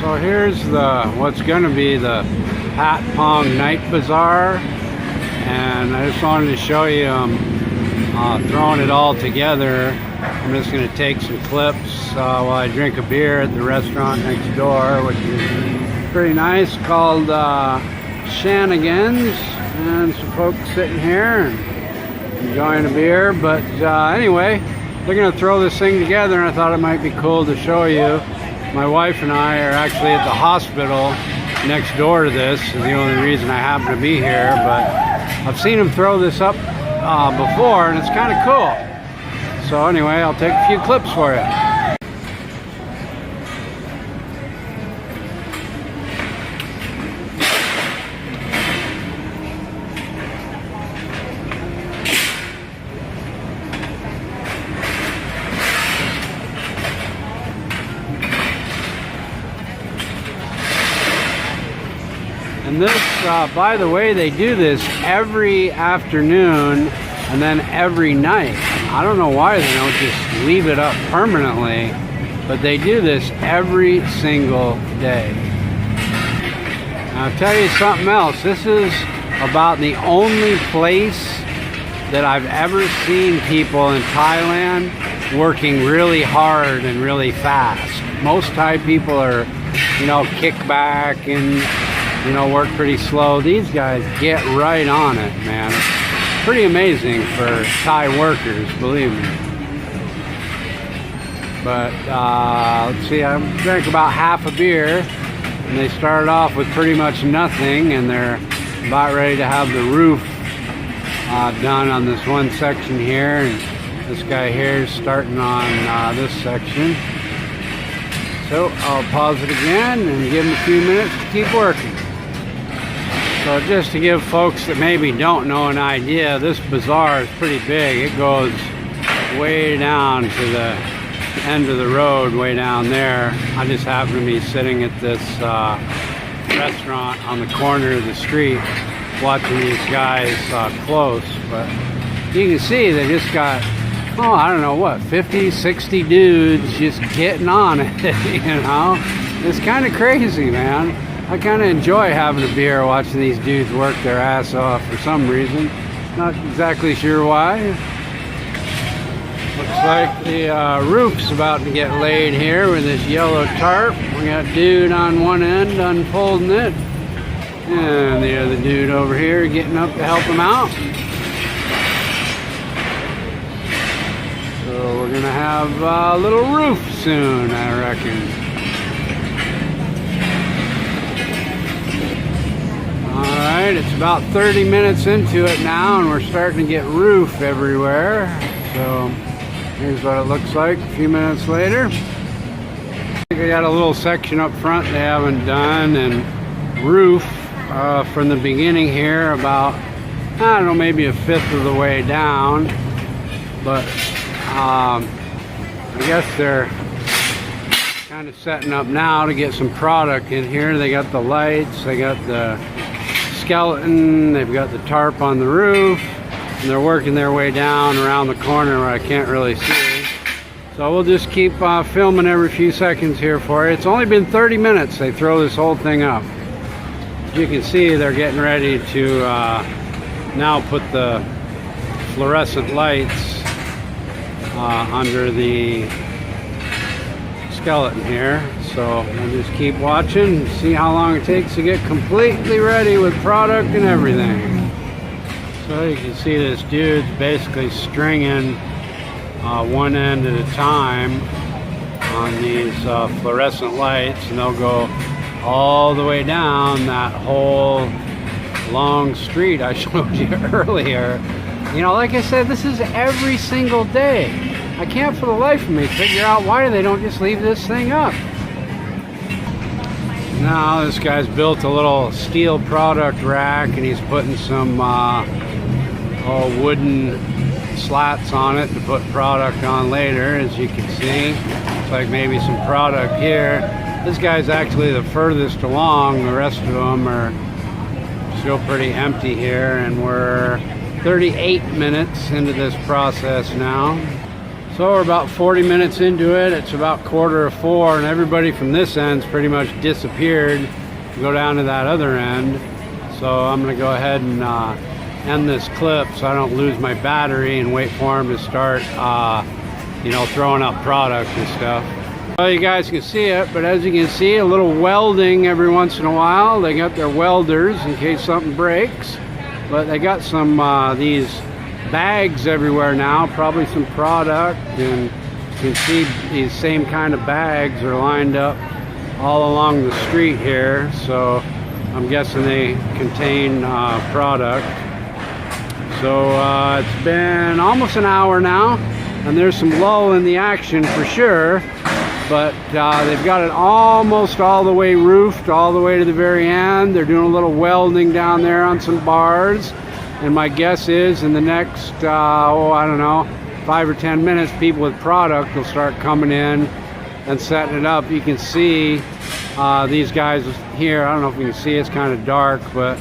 So here's what's going to be the Patpong Night Bazaar, and I just wanted to show you throwing it all together. I'm just going to take some clips while I drink a beer at the restaurant next door, which is pretty nice, called Shenanigans, and some folks sitting here and enjoying a beer. But anyway, they're going to throw this thing together, and I thought it might be cool to show you. My wife and I are actually at the hospital next door to this. Is the only reason I happen to be here, but I've seen them throw this up before, and it's kind of cool. So anyway, I'll take a few clips for you. And this, by the way, they do this every afternoon and then every night. I don't know why they don't just leave it up permanently, but they do this every single day. Now, I'll tell you something else. This is about the only place that I've ever seen people in Thailand working really hard and really fast. Most Thai people are, kick back and work pretty slow. These guys get right on it, man. It's pretty amazing for Thai workers, believe me. But let's see, I drank about half a beer, and they started off with pretty much nothing, and they're about ready to have the roof done on this one section here, and this guy here is starting on this section. So I'll pause it again and give them a few minutes to keep working. So just to give folks that maybe don't know an idea, this bazaar is pretty big. It goes way down to the end of the road, way down there. I just happen to be sitting at this restaurant on the corner of the street watching these guys close. But you can see they just got, I don't know what, 50, 60 dudes just getting on it, It's kind of crazy, man. I kind of enjoy having a beer watching these dudes work their ass off for some reason. Not exactly sure why. Looks like the roof's about to get laid here with this yellow tarp. We got a dude on one end unfolding it, and the other dude over here getting up to help him out. So we're gonna have a little roof soon, I reckon. Alright, it's about 30 minutes into it now, and we're starting to get roof everywhere. So here's what it looks like a few minutes later. I think I got a little section up front they haven't done, and roof from the beginning here about, I don't know, maybe a fifth of the way down. But I guess they're kind of setting up now to get some product in here. They got the lights, they got the skeleton, they've got the tarp on the roof, and they're working their way down around the corner where I can't really see. So we'll just keep filming every few seconds here for you. It's only been 30 minutes they throw this whole thing up. As you can see, they're getting ready to now put the fluorescent lights under the skeleton here. So we'll just keep watching and see how long it takes to get completely ready with product and everything. So you can see this dude's basically stringing one end at a time on these fluorescent lights, and they'll go all the way down that whole long street I showed you earlier. Like I said, this is every single day. I can't for the life of me figure out why they don't just leave this thing up. Now this guy's built a little steel product rack, and he's putting some wooden slats on it to put product on later. As you can see, looks like maybe some product here. This guy's actually the furthest along. The rest of them are still pretty empty here, and we're 38 minutes into this process now. So we're about 40 minutes into it. It's about 3:45, and everybody from this end's pretty much disappeared to go down to that other end. So I'm gonna go ahead and end this clip so I don't lose my battery and wait for them to start, you know, throwing up product and stuff. Well, you guys can see it, but as you can see, a little welding every once in a while. They got their welders in case something breaks, but they got some these bags everywhere now, probably some product, and you can see these same kind of bags are lined up all along the street here, so I'm guessing they contain product. So it's been almost an hour now, and there's some lull in the action for sure, but they've got it almost all the way roofed, all the way to the very end. They're doing a little welding down there on some bars, and my guess is in the next, I don't know, 5 or 10 minutes, people with product will start coming in and setting it up. You can see these guys here. I don't know if you can see, it's kind of dark, but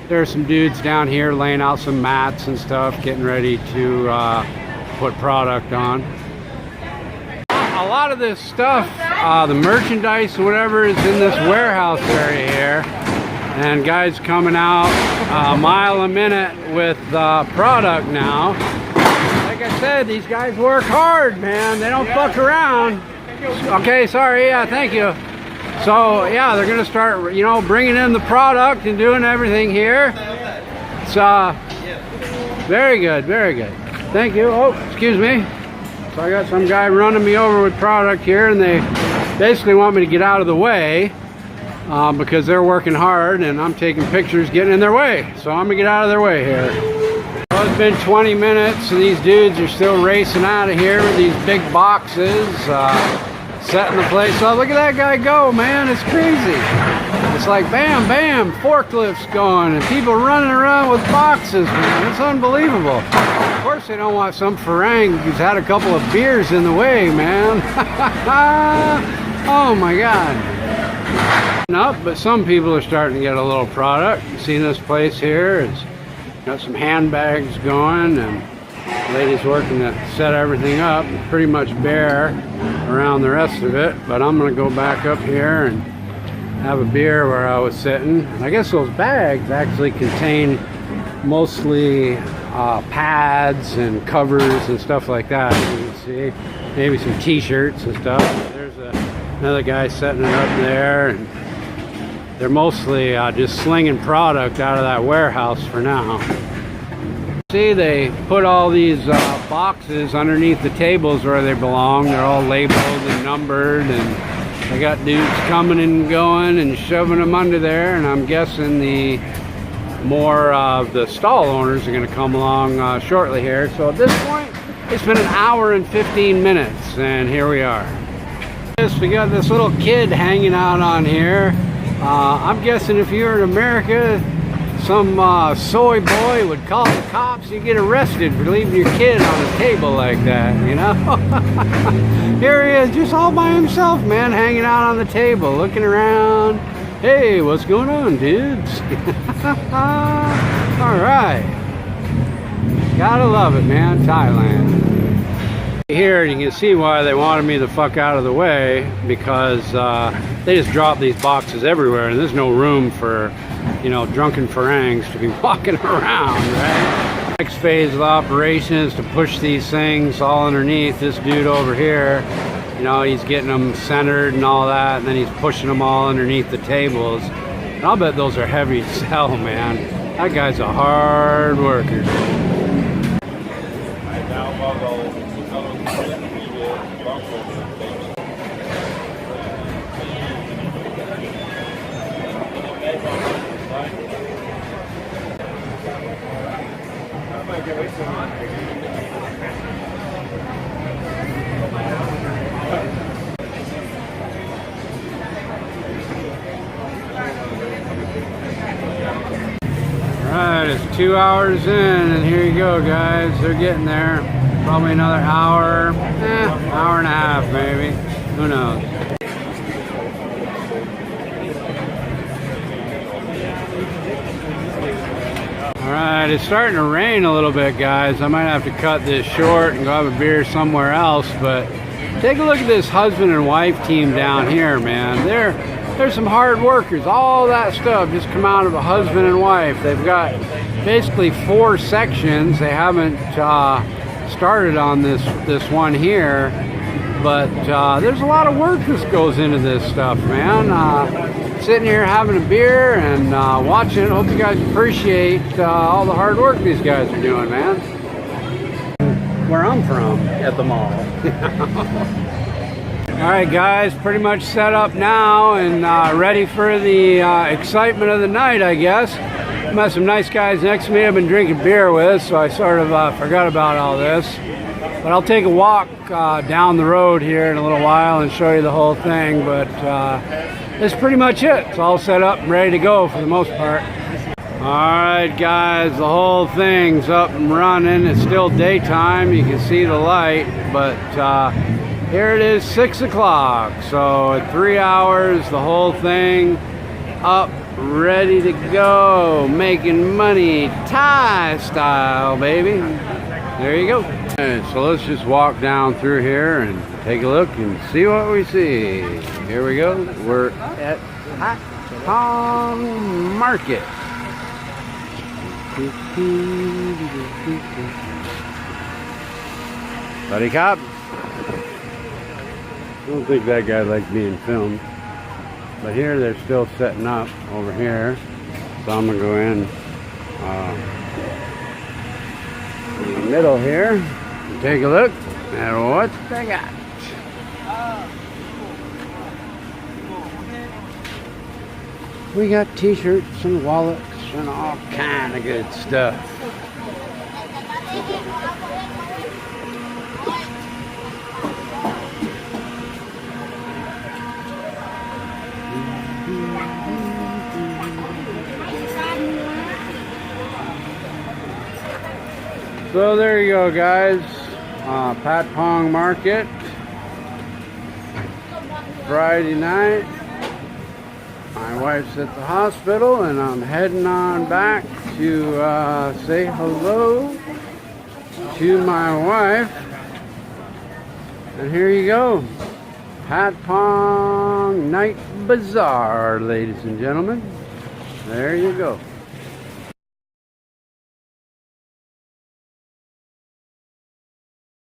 there's some dudes down here laying out some mats and stuff, getting ready to put product on. A lot of this stuff, the merchandise or whatever, is in this warehouse area here, and guys coming out a mile a minute with product now. Like I said, these guys work hard, man. They don't fuck around. Okay, sorry, yeah, thank you. So yeah, they're gonna start, you know, bringing in the product and doing everything here. It's very good, very good. Thank you. Oh, excuse me. So I got some guy running me over with product here, and they basically want me to get out of the way because they're working hard and I'm taking pictures getting in their way. So I'm gonna get out of their way here. Well, it's been 20 minutes and these dudes are still racing out of here with these big boxes, setting the place up. Look at that guy go, man. It's crazy. It's like bam, bam, forklifts going and people running around with boxes, man. It's unbelievable. Of course they don't want some Farang who's had a couple of beers in the way, man. Oh my God. No, but some people are starting to get a little product. You see this place here? It's got some handbags going, and ladies working to set everything up. It's pretty much bare around the rest of it, but I'm gonna go back up here and have a beer where I was sitting. I guess those bags actually contain mostly pads and covers and stuff like that. You can see maybe some t-shirts and stuff. There's another guy setting it up there, and they're mostly just slinging product out of that warehouse for now. See, they put all these boxes underneath the tables where they belong. They're all labeled and numbered, and I got dudes coming and going and shoving them under there, and I'm guessing the more of the stall owners are going to come along shortly here. So at this point, it's been an hour and 15 minutes, and here we are. We got this little kid hanging out on here. I'm guessing if you're in America, some soy boy would call the cops. You get arrested for leaving your kid on a table like that, you know? Here he is, just all by himself, man, hanging out on the table, looking around. Hey, what's going on, dudes? All right. Gotta love it, man, Thailand. Here you can see why they wanted me the fuck out of the way, because they just drop these boxes everywhere and there's no room for, you know, drunken Farangs to be walking around, right? Next phase of the operation is to push these things all underneath. This dude over here, you know, he's getting them centered and all that, and then he's pushing them all underneath the tables. And I'll bet those are heavy to sell, man. That guy's a hard worker. Alright, it's 2 hours in, and here you go, guys. They're getting there. Probably another hour, hour and a half maybe. Who knows? Alright, it's starting to rain a little bit, guys. I might have to cut this short and go have a beer somewhere else, but take a look at this husband and wife team down here, man. They're some hard workers. All that stuff just come out of a husband and wife. They've got basically 4 sections. They haven't started on this one here, but there's a lot of work that goes into this stuff, man. Sitting here having a beer and watching it. Hope you guys appreciate all the hard work these guys are doing, man. Where I'm from, at the mall. Alright guys, pretty much set up now and ready for the excitement of the night, I guess. Met some nice guys next to me I've been drinking beer with, so I sort of forgot about all this. But I'll take a walk down the road here in a little while and show you the whole thing, but that's pretty much it. It's all set up and ready to go for the most part. Alright guys, the whole thing's up and running. It's still daytime, you can see the light, but here it is, 6 o'clock. So in 3 hours, the whole thing up, ready to go, making money Thai style, baby. There you go. Alright, so let's just walk down through here and take a look and see what we see. Here we go. We're at Patpong Market. Buddy cop. I don't think that guy likes being filmed. But here they're still setting up over here. So I'm gonna go in the middle here and take a look at what they got. We got t-shirts and wallets and all kind of good stuff. So there you go, guys. Patpong Market. Friday night. My wife's at the hospital and I'm heading on back to say hello to my wife. And here you go. Patpong Night Bazaar, ladies and gentlemen. There you go.